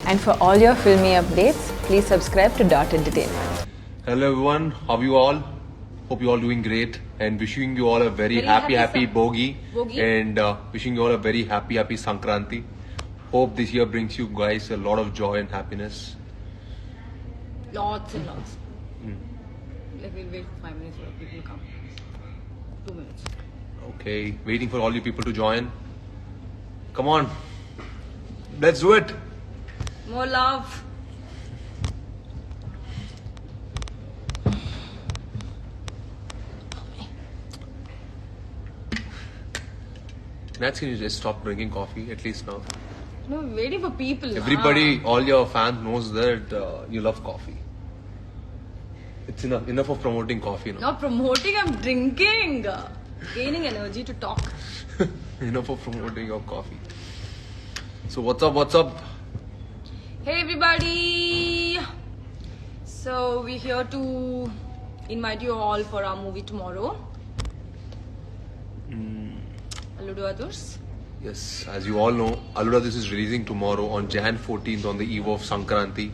And for all your filmy updates, please subscribe to Dot Entertainment. Hello everyone, how are you all? Hope you all doing great and wishing you all a very happy Bogi and wishing you all a very happy Sankranti. Hope this year brings you guys a lot of joy and happiness. Lots and lots. Like we'll wait 5 minutes for people to come. 2 minutes. Okay, waiting for all you people to join. Come on, let's do it. More love. Nats, can you just stop drinking coffee at least now? No, waiting for people. Everybody, all your fans knows that you love coffee. It's enough of promoting coffee now. Not promoting, I'm drinking. Gaining energy to talk. Enough of promoting your coffee. So what's up? Hey everybody. So we're here to invite you all for our movie tomorrow. Alludu Aadurs. Yes, as you all know, Alludu Aadurs is releasing tomorrow on Jan 14th on the eve of Sankranti.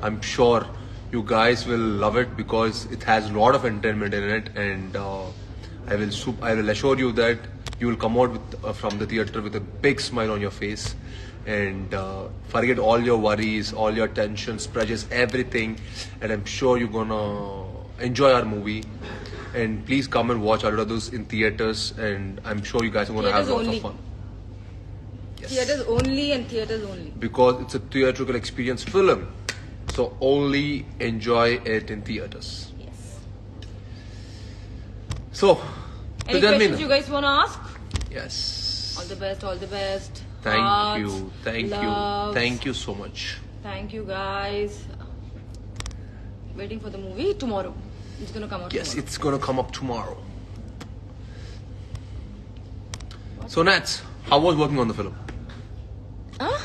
I'm sure you guys will love it because it has a lot of entertainment in it, and I will assure you that you will come out from the theater with a big smile on your face and forget all your worries, all your tensions, pressures, everything, and I'm sure you're gonna enjoy our movie. And please come and watch Alludu Aadurs in theaters, and I'm sure you guys are gonna have lots of fun. Yes. Theaters only and theaters only. Because it's a theatrical experience film. So only enjoy it in theaters. Yes. So, Any questions you guys want to ask? Yes. All the best. Thank Hearts, you. loves. Thank you so much. Thank you guys. Waiting for the movie tomorrow. It's gonna come out Yes, tomorrow. it's gonna come up tomorrow. So Nats, how was working on the film? Huh?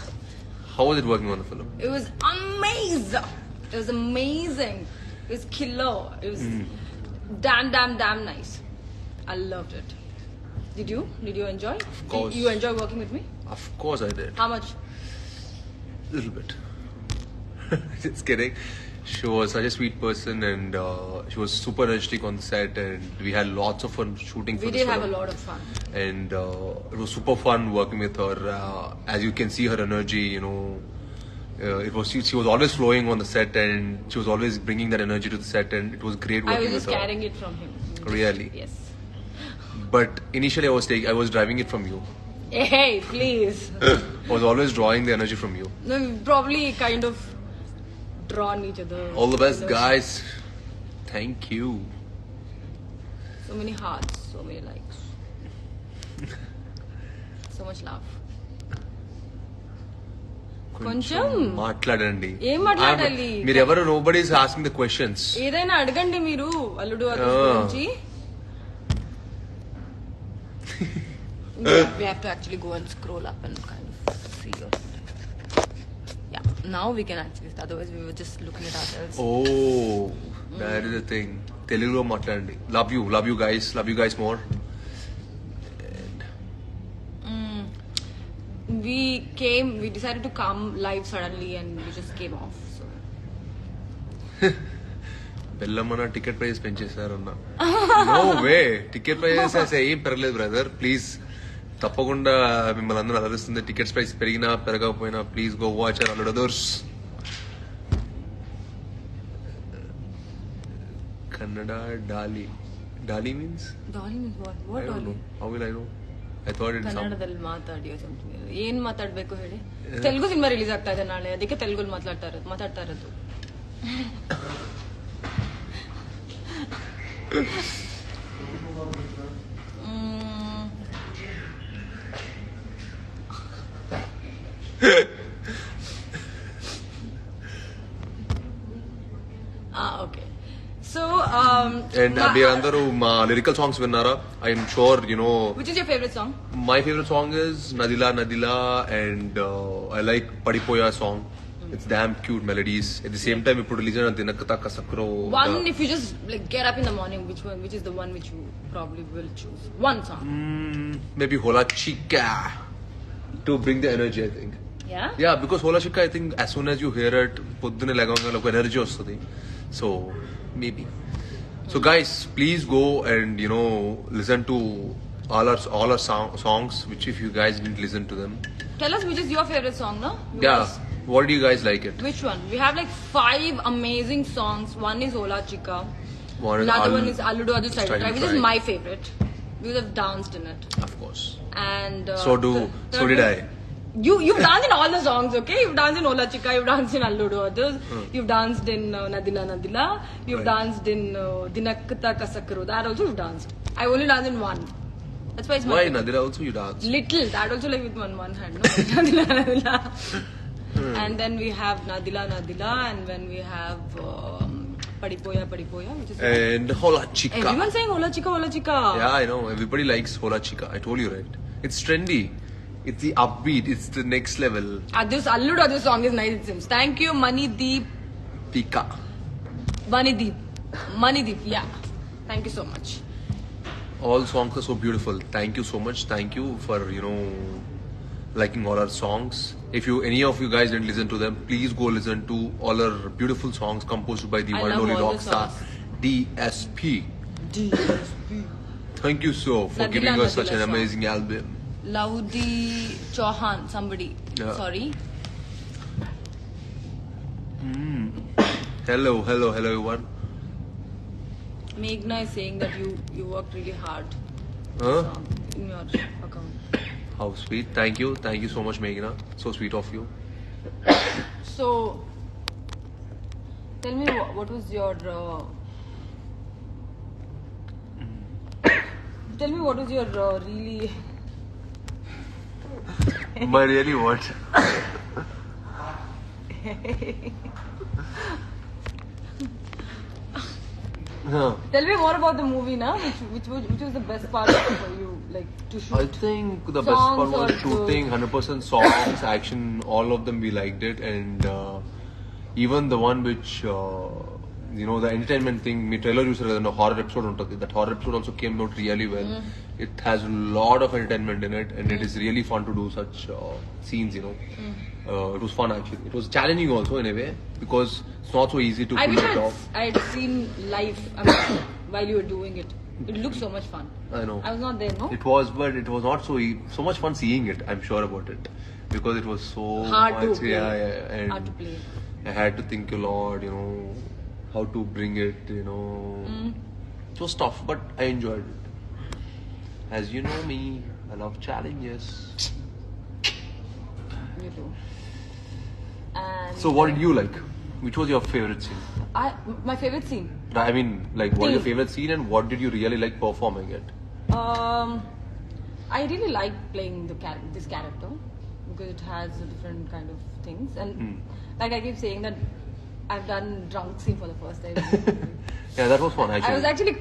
How was it working on the film? It was amazing. It was amazing. It was killer. It was damn nice. I loved it. Did you? Did you enjoy? Of course. Did you enjoy working with me? Of course I did. How much? Little bit. Just kidding. She was such a sweet person, and she was super energetic on set, and we had lots of fun shooting for We this did have a film. lot of fun. And it was super fun working with her. As you can see, her energy, she was always flowing on the set, and she was always bringing that energy to the set, and it was great I working was with just her. carrying it from him. Really? Yes. But initially, I was driving it from you. Hey, please. I was always drawing the energy from you. No, we probably kind of drawn each other. All the best, guys. Thank you. So many hearts, so many likes. So much love. కొంచెం మాట్లాడండి. ఏం మాట్లాడాలి? మీరు ఎవరు nobody is asking the questions. ఏదైనా అడగండి మీరు అల్లుడు గురించి. We have to actually go and scroll up and kind of see your. Yeah, now we can actually. Otherwise, we were just looking at ourselves. Oh, that is the thing. Telugulo మాట్లాడండి. Love you guys more. We decided to come live suddenly and we just came off. So. బెల్లమ్మన ticket price పెంచేశారన్న. No way, ticket prices ఏం పెరగలేదు brother. Please తప్పకుండా మిమ్మల్ని అందరూ అలరిస్తుంది. Tickets price పెరిగినా పెరగకపోయినా please go watch Alludu Aadurs. Kannada Dali. Dali means? Dolly means what? What I don't Dolly? know. How will I know? I thought it's some... ಕನ್ನಡದಲ್ಲಿ ಮಾತಾಡಿ something. ಏನ್ ಮಾತಾಡ್ಬೇಕು ಹೇಳಿ? ತೆಲುಗು ಸಿನಿಮಾ ರಿಲೀಸ್ ಆಗ್ತಾ ಇದೆ ನಾಳೆ, ಅದಕ್ಕೆ ತೆಲುಗಲ್ಲಿ ಮಾತಾಡ್ತಾ ಇರೋದು. ఓకే. సో And మీరందరూ మా లిరికల్ సాంగ్స్ విన్నారా? I am sure you know. Which is your favorite song? My favorite song is Nadila Nadila, and I like Padipoya song. It's damn cute melodies. At the same time, ఇప్పుడు release అయిన దినకథ కసక్రో. One, if you just like get up in the morning, which is the one which you probably will choose? One song. Maybe Hola Chica to bring the energy, I think. Yeah? Yeah, because Hola Chika, I think as soon as you hear it, పొద్దునే లేవగానే ఒక energy వస్తుంది. So maybe. So guys, please go and listen to all our songs. Which if you guys didn't listen to them, Tell us which is your favorite song, no? You yeah, guys- what do you guys like it? Which one? We have like 5 amazing songs. One is Ola Chika. One is Another one is Alludu Adu Style Style Try, which is Try. my favorite. Because I've danced in it. Of course. And So third did one- I. You've danced in all the songs, okay? You've danced in Ola Chika, you've danced in Alludu Adu, you've danced in Nadila Nadila, you've Right. danced in Dinakta Kasakru. That also you've danced. I only danced in one. That's why it's my Why favorite. Nadira also you dance? Little, that also like with one hand, no? Nadila Nadila. And then we have Nadila Nadila, and when we have Padipoya Padipoya, which is And Hola Chika. everyone saying Ola Chika, Ola Chika. Yeah, I know. Everybody likes Hola Chika. I told you right. It's trendy. It's the upbeat. It's the next level. This Alludu Adu song is nice, it seems. Thank you, Manideep. Tika. Manideep, yeah. Thank you so much. All songs are so beautiful. Thank you so much. Thank you for liking all our songs. If any of you guys didn't listen to them, please go listen to all our beautiful songs composed by the I one and love only all the rockstar songs. DSP. Thank you so for Nadila giving us such Nadila an song. amazing album. Laudi Chauhan, somebody. Yeah. Sorry. Hello everyone. Meghna is saying that you worked really hard Huh? in your account. How sweet. Thank you so much, Meghna. So sweet of you. So, tell me what was your tell me what was your really But really what? Huh. tell me more about the movie now. Which was the best part for you, like to shoot? I think the best Songs part was or shooting, 100% songs, action, all of them we liked it, and even the one which the entertainment thing, me trailer user a horror episode untadi. That horror episode also came out really well. It has a lot of entertainment in it, and it is really fun to do such scenes. It was fun actually. It was challenging also in a way because it's not so easy to I pull wish it off. I had seen live while you were doing it. It looked so much fun. I know. I was not there, no? It was, but it was not so much fun seeing it. I'm sure about it because it was so Hard to much, play. and Hard to play. I had to think a lot, how to bring it, It was tough, but I enjoyed it. As you know me, I love challenges. You too. And So, what did you like? Which was your favorite scene? my favorite scene. I mean, like, what was your Thing. favorite scene, and what did you really like performing it? I really like playing this character because it has a different kind of things, and like I keep saying that I've done drunk scene for the first time. Yeah, that was fun actually.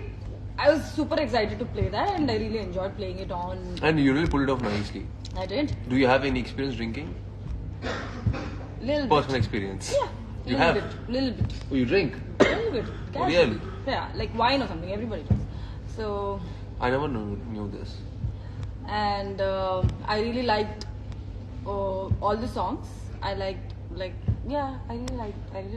I was super excited to play that, and I really enjoyed playing it on. And you really pulled it off nicely. I did. Do you have any experience drinking? Little Personal bit. experience? Yeah. You little have? Bit, little bit. Oh, you drink? Little bit. Oh, really? Yeah, like wine or something. Everybody does. So, I never knew this. and I really liked all the songs. I really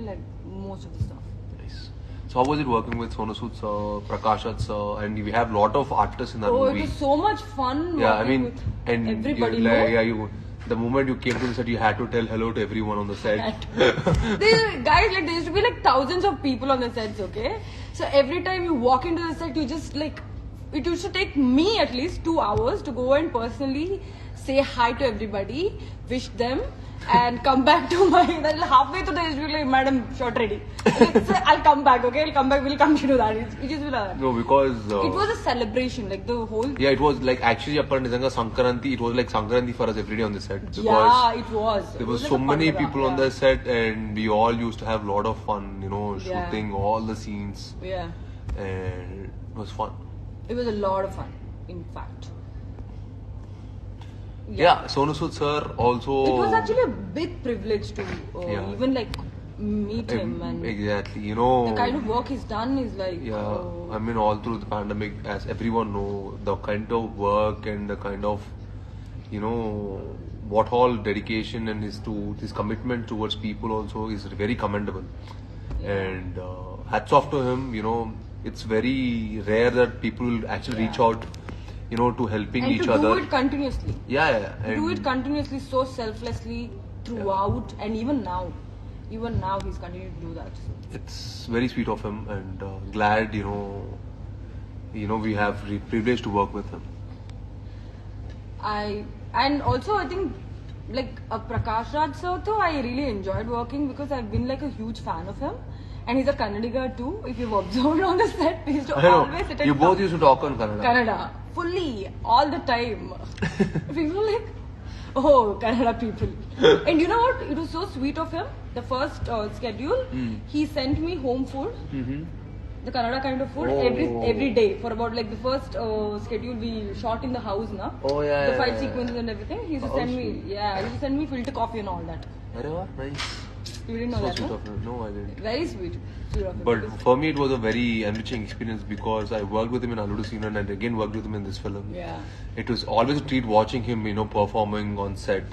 liked most of the stuff. Nice. So how was it working with Sonu Sood sir, Prakashat sir, and we have lot of artists in that Oh, movie. it was so much fun. Yeah, I working mean, with and everybody. the moment you came to the set, you had to tell hello to everyone on the set. Guys, like there used to be like thousands of people on the sets, okay? So every time you walk into the set, you just like it used to take me at least 2 hours to go and personally say hi to everybody, wish them, and come back to my. Then halfway through the used to be like, Madam, shot ready. I'll come back, okay? I'll come back. We'll come to do that. It just be like that. No, because It was a celebration, like the whole. yeah, it was like actually appa nizanga Sankranti. It was like Sankranti for us every day on the set because Yeah, it was. there It was like so a many Pandora, people on yeah. the set, and we all used to have a lot of fun, Yeah. shooting all the scenes, Yeah, and it was fun. it was a lot of fun. In fact. Yeah, Sonu Sood sir also. It was actually a big privilege to Yeah. even like meet him and exactly, the kind of work he's done is like Yeah, I mean, all through the pandemic, as everyone know, the kind of work and the kind of, what all dedication and his commitment towards people also is very commendable. And hats off to him. You know, it's very rare that people actually reach out, you know, to helping And each to other. do it continuously. Yeah. Do it continuously, so selflessly throughout, and even now he's continuing to do that. It's very sweet of him, and glad you know we have privilege to work with him. And also I think like Prakash Raj sir too, I really enjoyed working because I've been like a huge fan of him, and he's a Kannadiga too. If you've observed on the set, he used to I know. always sit and You both used to talk on Kannada. Kannada fully all the time. People were like, oh, Kannada people. And you know what? It was so sweet of him. The first schedule, he sent me home food. The Kannada kind of food every day for about like the first schedule we shot in the house na. Oh, yeah, The yeah, fight yeah. sequences and everything. He used to Oh, send me sweet. he used to send me filter coffee and all that. Arey wah, nice. You didn't know So that, sweet no? of him. No, I didn't. Very sweet of him. But because- for me, it was a very enriching experience because I worked with him in Aludu Sinu and again worked with him in this film. yeah. It was always a treat watching him, you know, performing on set.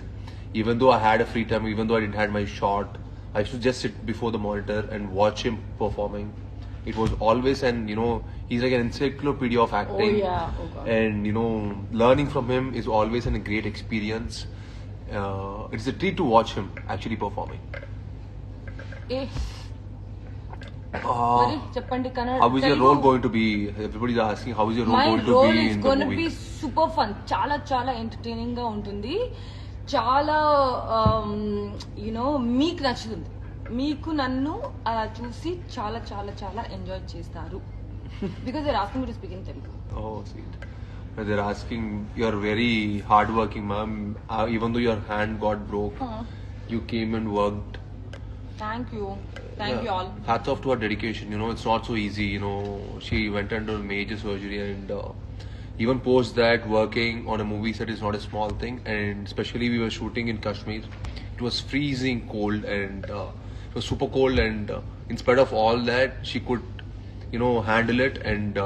Even though I had a free time, even though I didn't have my shot, I used to just sit before the monitor and watch him performing. It was always, and you know, he's like an encyclopedia of acting. Oh yeah. Oh god. And you know, learning from him is always a great experience. It's a treat to watch him actually performing. Eh, Uh, Mari, cheppandi Kannada. how is your Telugu. role going to be? Everybody's asking, how is your role My going to role be is in going the to movie? be super fun. చాలా entertaining గా ఉంటుంది. చాలా you know మీకు నచ్చుతుంది. మీకు నన్ను అలా చూసి చాలా ఎంజాయ్ చేస్తారు. Because they're asking me to speak in Telugu. Oh, sweet. They're asking, you're very hardworking, ma'am. Even though your hand got broke, you came and worked. Thank you Yeah. all. Hats off to her dedication. You know, it's not so easy. You know, she went under major surgery, and even post that, working on a movie set is not a small thing. And especially we were shooting in Kashmir. It was freezing cold, and it was super cold. And in spite of all that, she could, you know, handle it. And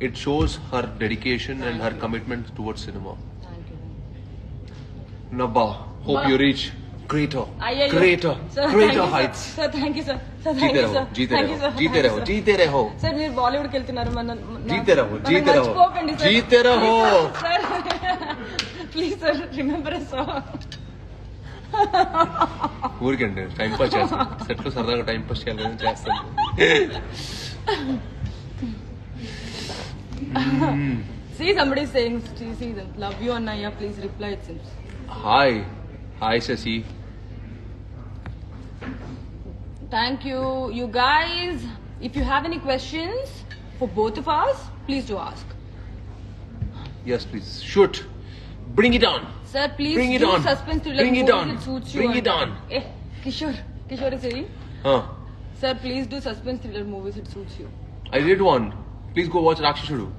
it shows her dedication and her commitment towards cinema. Thank you. Nabba, hope you reach greater Sir, heights. Sir, thank you, sir. Sir, thank जीते you, रहो, sir. जीते Thank रहो, you, sir. जीते Thank you, रहो, sir. जीते रहो. Sir మీరు బాలీవుడ్కి వెళ్తున్నారు जीते रहो, जीते रहो. जीते रहो. Sir please sir remember sir ఊరికండి టైం పాస్ చేస్తాను సెట్ లో సరదాగా టైం పాస్ చేయాలని చేస్తాను. See, somebody is saying, see them. Love you, Annaya. Please reply, it seems. Hi Sasi. Thank you. You guys, if you have any questions for both of us, please do ask. Yes, please shoot. Bring it on. Sir, please Bring it do on. suspense thriller Bring it movies on. that suits you. Bring it and- on. Eh, Kishore is saying, Huh. sir, please do suspense thriller movies that suits you. I did one. Please go watch Rakshasudu.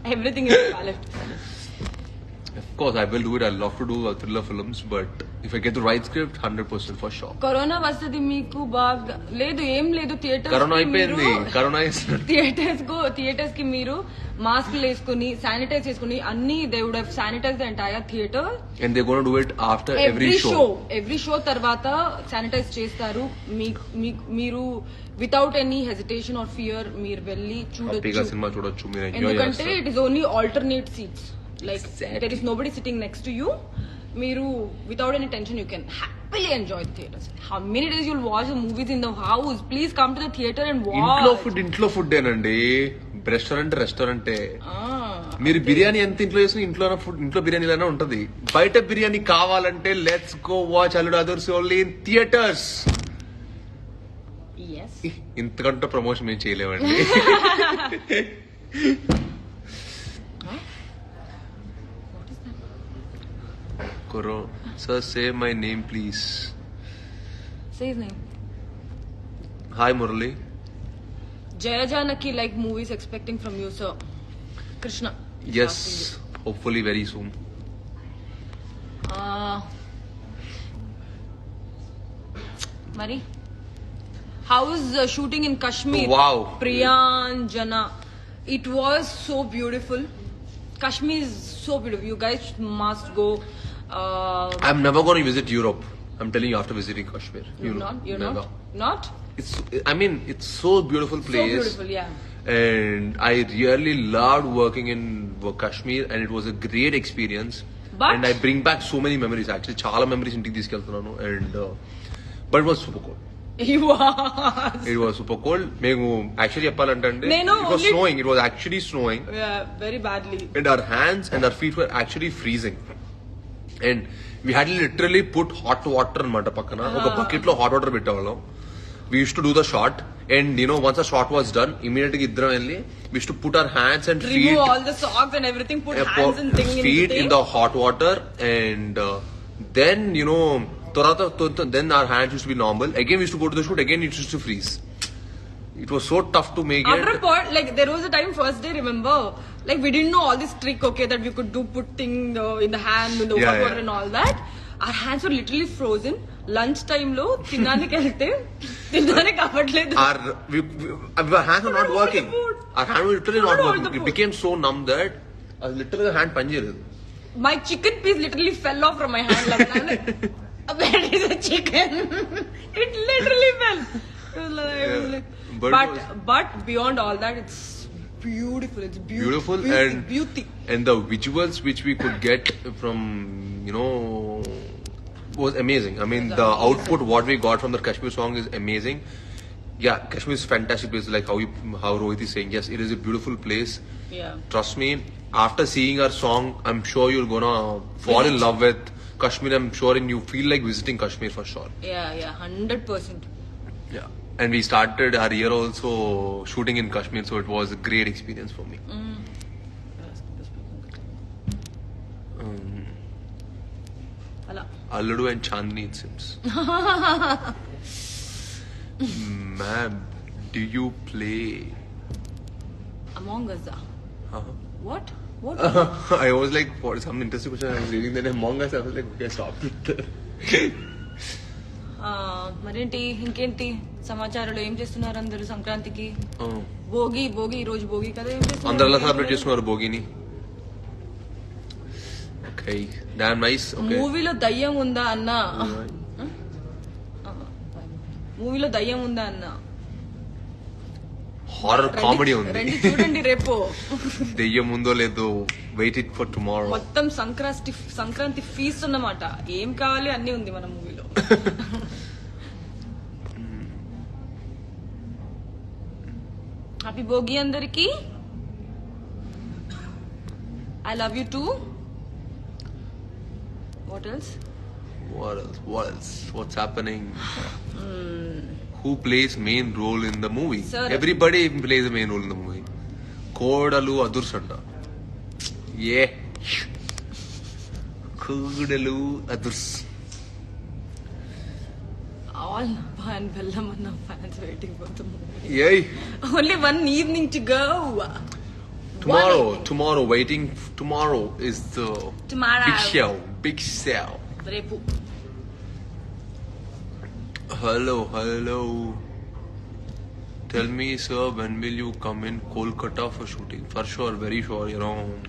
Everything is valid. Of course, I will do it. I love to do thriller films, but if I get the right script, 100% for sure. Corona వస్తుంది మీకు బాగా లేదు ఏం లేదు corona అయిపోయింది. Corona theatres కి మీరు mask వేసుకుని శానిటైజ్ చేసుకుని అన్ని they would have sanitise the entire theatre And they're going to do it after every show. Every show తర్వాత శానిటైజ్ చేస్తారు మీరు without any hesitation or fear మీరు వెళ్ళి హ్యాపీగా చూడొచ్చు సినిమా చూడొచ్చు, మీరు ఎంజాయ్ ఎందుకంటే చేస్తారు. It is only alternate seats like Exactly. There is nobody sitting next to you మీరు without any tension you can happily enjoy theatres how many days you'll watch the movies in the house please come to the theatre and ఇంట్లో food ఏనండి. రెస్టారెంటే మీరు బిర్యానీ ఎంత ఇంట్లో చేసిన ఇంట్లో బిర్యానీలోనే ఉంటది. బయట బిర్యానీ కావాలంటే లెట్స్ గో వాచ్ అల్లుడు అదర్స్ ఓన్లీ ఇన్ థియేటర్స్. ఇంతకంటే ప్రమోషన్ మేము చేయలేమండి. Koro, sir, say my name please. Say his name. Hi Murali. Jaya Janaki like movies expecting from you, sir. Krishna. Yes, hopefully very soon. Mari, how is shooting in Kashmir? Wow. Priyanjana. It was so beautiful. Kashmir is so beautiful. You guys must go. I'm never going to visit Europe. I'm telling you after visiting Kashmir. You're never. not? It's so beautiful place. So beautiful, yeah. And I really loved working in Kashmir, and it was a great experience. But- and I bring back so many memories. Actually, chala memories ఇంటికి తీసుకెళ్తున్నాను. And but it was super cold. You was. It was super cold. మేము actually చెప్పాలంటే నేను it was only- snowing. It was actually snowing. Yeah, very badly. And our hands and our feet were actually freezing. And we had literally put hot water అనమాట పక్కన ఒక bucket లో hot water పెట్టేవాళ్ళం. We used to do the shot, and once the shot was done, immediately iddaram velli we used to put our hands and Remove feet all the socks and everything. Put hands and thing feet in in the hot water, and then then our hands used to be normal. Again we used to go to the shoot. Again it used to freeze. It was so tough to make After a it. point, like there was a time first day, remember, like we didn't know all this trick, okay, that we could do put thing in the hand, in the Yeah, hot water yeah. and all that. Our hands were literally frozen. Lunch time lo తినడానికి వెళ్తే తినడానికి అవ్వట్లేదు. Our hands were not working. Food. Our hand was literally Not not hold working. the It food. became so numb that literally the hand panjiradu. My chicken piece literally fell off from my hand. Like, I'm like, where is the chicken? It literally fell. I was like, but beyond all that, it's beautiful. It's Beautiful beauty. and the visuals which we could get from was amazing. I mean, the output what we got from the Kashmir song is amazing. Yeah, Kashmir is a fantastic place. Like how Rohit is saying, yes, it is a beautiful place. Yeah. Trust me, after seeing our song, I'm sure you're gonna fall in love with Kashmir. I'm sure, and you feel like visiting Kashmir for sure. Yeah, 100%. Yeah. And we started our year also shooting in Kashmir, so it was a great experience for me. అలా Alludu and Chandni, it seems. Ma'am, do you play? Among Us. Huh? What? I was like, for some interesting question, I was reading that Among Us. I was like, okay, stop it. మరేంటి ఇంకేంటి సమాచారాలు ఏం చేస్తున్నారు అందరూ సంక్రాంతికి? Oh. Bhogi ఈ రోజు భోగి కదా, ఏం చేస్తున్నారు? అందరూ ఎలా సెలబ్రేట్ చేసుకున్నారు భోగిని? Okay, damn nice. Okay. మూవీలో దయ్యం ఉందా అన్న? మూవీలో దయ్యం ఉందా అన్న? హారర్ కామెడీ ఉంది. రండి చూడండి రేపు. దెయ్యం ఉందో లేదో వెయిట్ ఇట్ ఫర్ టుమారో. మొత్తం సంక్రాంతి ఫీస్ట్ అన్నమాట. ఏం కావాలి అన్ని ఉంది మన మూవీలో. హ్యాపీ భోగి అందరికి. I love you two. What else? What's happening? Who plays main role in the movie? Sir. Everybody plays a main role in the movie. Kodalu Adursanda. Yeah. Kodalu Adurs. All Nabha and Bellamanna fans waiting for the movie. Yay. Only one evening to go. Tomorrow, waiting. Tomorrow is the Tomorrow. Big show. రేపు. Hello. Tell me, sir, when will you come in Kolkata for shooting? For sure, very sure.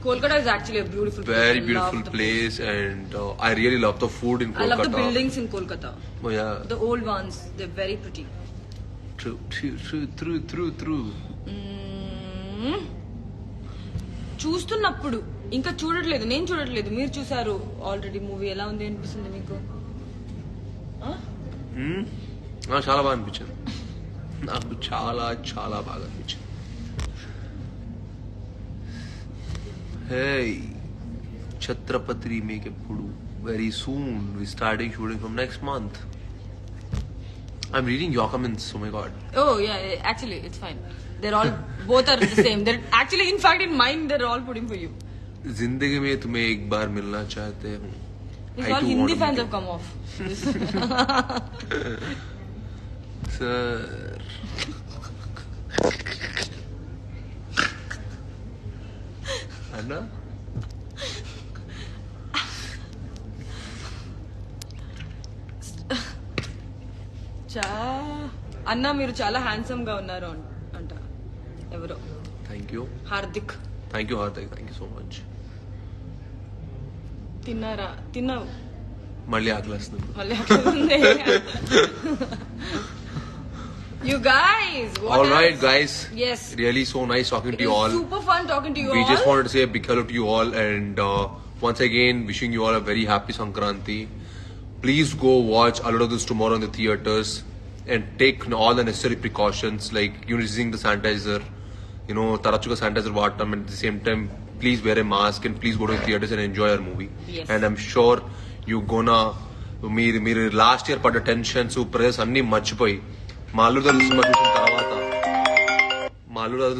Kolkata is actually a beautiful place. Very I beautiful love the place, and I really love the food in I Kolkata. love the buildings in Kolkata. Oh yeah. The old ones, they're very pretty. True. చూస్తున్నప్పుడు ఇంకా చూడట్లేదు, నేను చూడట్లేదు, మీరు చూసారు already movie. ఎలా ఉంది అనిపిస్తుంది మీకు? చాలా బాగా అనిపించింది. నాకు చాలా బాగా అనిపించింది. హే ఛత్రపతి రీమేక్ ఎప్పుడు? Very soon. We starting shooting from next month. I'm reading your comments. Oh my god. Oh yeah, actually it's fine. They're all both are the same. They're actually, in fact, in mine they're all putting for you. जिंदगी में तुम्हें एक बार मिलना चाहते हूँ. It's all Hindi fans have come off. Sir. Anna? అన్న మీరు చాలా హ్యాండ్సమ్ గా ఉన్నారు అంట ఎవరో. Thank you. Hardik. Thank you, Hardik. Thank you so much. తిన్నావు మళ్ళీ ఆకలేస్తుంది. మళ్ళీ అట్లనే. You guys, what All right, else? guys. Yes. Really so nice talking It to you was all. super fun talking to you We all. just wanted to say a big hello to you all, and once again wishing you all a very happy Sankranti. Please go watch Aludadus tomorrow in the theaters and take all the necessary precautions like using the sanitizer, tarachuga sanitizer vatam, and at the same time please wear a mask and please go to the theaters and enjoy our movie. Yes. And I'm sure you gonna మీరు last year పడ్డ tensions press అన్ని మర్చిపోయి మా అల్లుడు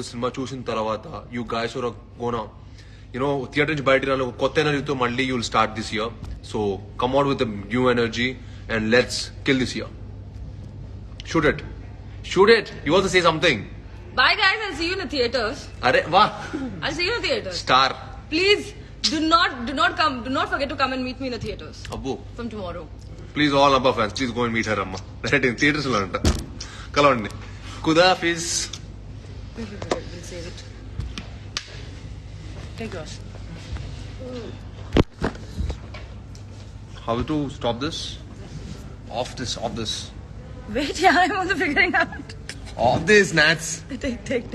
సినిమా చూసిన తర్వాత you guys are gonna theatre నుంచి బయట రాని ఒక కొత్త ఎనర్జీతో మళ్ళీ you will start this year. So come out with new energy and let's kill this year. Shoot it you also say something. Bye guys, I'll see you in the theaters. అరే వా I'll see you in the theaters. Star Please do not forget to come and meet me in the theaters అబ్బో from tomorrow. Please all అబ్బా fans please go and meet her అమ్మ right in theatres లో అంట కలవండి. ఖుదాఫిజ్. We'll save it. Take yours. How to stop this? Off this. Wait, yeah, I'm also figuring out. Off this, Nats. Take.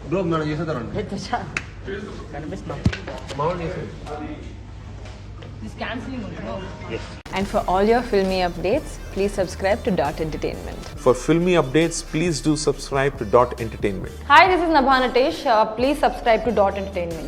Bro, మనం చేసేద్దాం. This cancelling one, no? And for all your filmy updates, please subscribe to Dot Entertainment. For filmy updates, please do subscribe to Dot Entertainment. Hi, this is Nabha Natesh. Please subscribe to Dot Entertainment.